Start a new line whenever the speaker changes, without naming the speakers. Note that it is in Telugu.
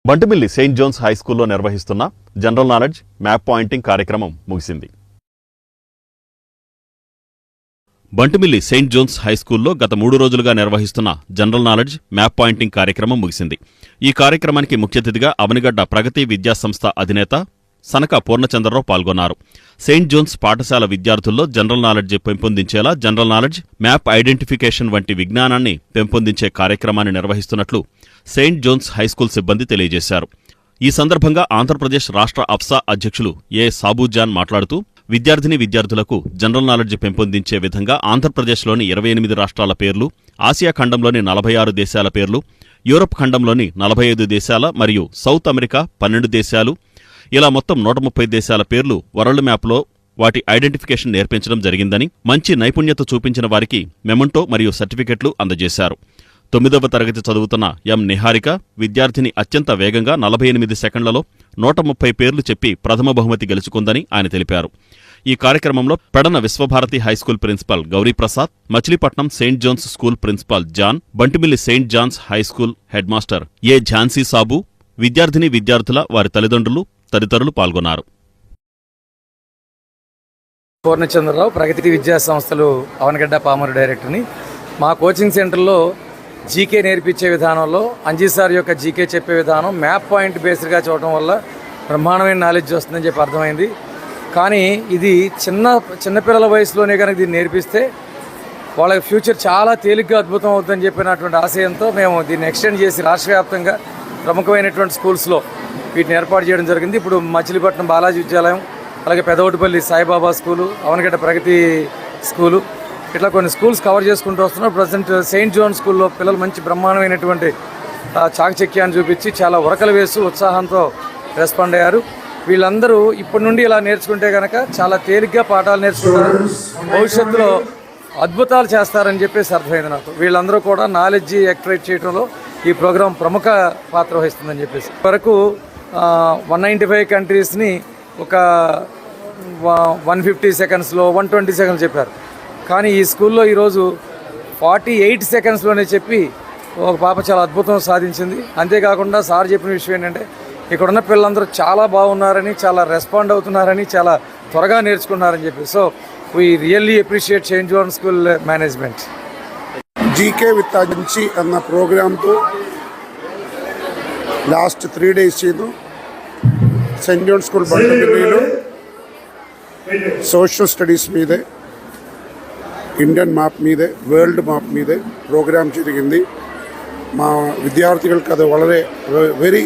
బంటుమిల్లి సెయింట్ జోన్స్ హై స్కూల్లో నిర్వహిస్తున్న జనరల్ నాలెడ్జ్ మ్యాప్ పాయింటింగ్ కార్యక్రమం ముగిసింది. బంటుమిల్లి సెయింట్ జోన్స్ హై స్కూల్లో గత 3 రోజులుగా నిర్వహిస్తున్న జనరల్ నాలెడ్జ్ మ్యాప్ పాయింటింగ్ కార్యక్రమం ముగిసింది. ఈ కార్యక్రమానికి ముఖ్య అతిథిగా అవనిగడ్డ ప్రగతి విద్యాసంస్థ అధినేత సనక పూర్ణచంద్రరావు పాల్గొన్నారు. సెయింట్ జోన్స్ పాఠశాల విద్యార్థుల్లో జనరల్ నాలెడ్జ్ పెంపొందించేలా జనరల్ నాలెడ్జ్, మ్యాప్ ఐడెంటిఫికేషన్ వంటి విజ్ఞానాన్ని పెంపొందించే కార్యక్రమాన్ని నిర్వహిస్తున్నట్లు సెయింట్ జోన్స్ హైస్కూల్ సిబ్బంది తెలియజేశారు. ఈ సందర్భంగా ఆంధ్రప్రదేశ్ రాష్ట్ర అఫ్సా అధ్యక్షులు ఏ సాబూజాన్ మాట్లాడుతూ విద్యార్థులకు జనరల్ నాలెడ్జ్ పెంపొందించే విధంగా ఆంధ్రప్రదేశ్లోని 28 రాష్ట్రాల పేర్లు, ఆసియా ఖండంలోని 46 దేశాల పేర్లు, యూరప్ ఖండంలోని 45 దేశాల మరియు సౌత్ అమెరికా 12 దేశాలు, ఇలా మొత్తం 130 దేశాల పేర్లు వరల్డ్ మ్యాప్లో వాటి ఐడెంటిఫికేషన్ నేర్పించడం జరిగిందని, మంచి నైపుణ్యత చూపించిన వారికి మెమంటో మరియు సర్టిఫికెట్లు అందజేశారు. 9వ తరగతి చదువుతున్న ఎం నిహారిక విద్యార్థిని అత్యంత వేగంగా 48 సెకండ్లలో 130 పేర్లు చెప్పి ప్రథమ బహుమతి గెలుచుకుందని ఆయన తెలిపారు. ఈ కార్యక్రమంలో Pedana Vishwabharati high school principal Gauriprasad, Machilipatnam Saint John's school principal John, Bantumilli Saint John's high school head master A Jhansi Sabu, విద్యార్థుల వారి తల్లిదండ్రులు తదితరులు పాల్గొన్నారు.
పూర్ణచంద్రరావు, ప్రగతి విద్యా సంస్థలు అవనగడ్డ పామరు డైరెక్టర్ని. మా కోచింగ్ సెంటర్లో జీకే నేర్పించే విధానంలో అంజీ సార్ యొక్క జీకే చెప్పే విధానం మ్యాప్ పాయింట్ బేస్డ్గా చూడటం వల్ల బ్రహ్మాండమైన నాలెడ్జ్ వస్తుందని చెప్పి అర్థమైంది. కానీ ఇది చిన్నపిల్లల వయసులోనే కనుక దీన్ని నేర్పిస్తే వాళ్ళ ఫ్యూచర్ చాలా తేలిగ్గా అద్భుతం అవుతుందని చెప్పినటువంటి ఆశయంతో మేము దీన్ని ఎక్స్టెండ్ చేసి రాష్ట్ర వ్యాప్తంగా ప్రముఖమైనటువంటి స్కూల్స్లో వీటిని ఏర్పాటు చేయడం జరిగింది. ఇప్పుడు మచిలీపట్నం బాలాజీ విద్యాలయం, అలాగే పెదవటిపల్లి సాయిబాబా స్కూలు, అవనగడ్డ ప్రగతి స్కూలు, ఇట్లా కొన్ని స్కూల్స్ కవర్ చేసుకుంటూ వస్తున్నారు. ప్రజెంట్ సెయింట్ జోన్ స్కూల్లో పిల్లలు మంచి బ్రహ్మాండమైనటువంటి చాకచక్యాన్ని చూపించి చాలా ఉరకలు వేస్తూ ఉత్సాహంతో రెస్పాండ్ అయ్యారు. వీళ్ళందరూ ఇప్పటి నుండి ఇలా నేర్చుకుంటే కనుక చాలా తేలిగ్గా పాఠాలు నేర్చుకుంటారు, భవిష్యత్తులో అద్భుతాలు చేస్తారని చెప్పేసి అర్థమైంది నాకు. వీళ్ళందరూ కూడా నాలెడ్జ్ ఎక్స్ట్రాక్ట్ చేయడంలో ఈ ప్రోగ్రాం ప్రముఖ పాత్ర వహిస్తుందని చెప్పేసి వరకు 195 కంట్రీస్ని ఒక 150 సెకండ్స్లో 120 సెకండ్స్ చెప్పారు. కానీ ఈ స్కూల్లో ఈరోజు 48 సెకండ్స్లోనే చెప్పి ఒక పాప చాలా అద్భుతం సాధించింది. అంతేకాకుండా సార్ చెప్పిన విషయం ఏంటంటే ఇక్కడున్న పిల్లలందరూ చాలా బాగున్నారని, చాలా రెస్పాండ్ అవుతున్నారని, చాలా త్వరగా నేర్చుకున్నారని చెప్పి. So we really appreciate saint John school management.
GK with Anji అన్న ప్రోగ్రాంతో last 3 days saint John school బంటుమిల్లిలో సోషల్ స్టడీస్ మీదే, ఇండియన్ మ్యాప్ మీదే, వరల్డ్ మ్యాప్ మీదే ప్రోగ్రామ్ జరిగింది. మా విద్యార్థిകൾക്ക് അത് വളരെ వెరీ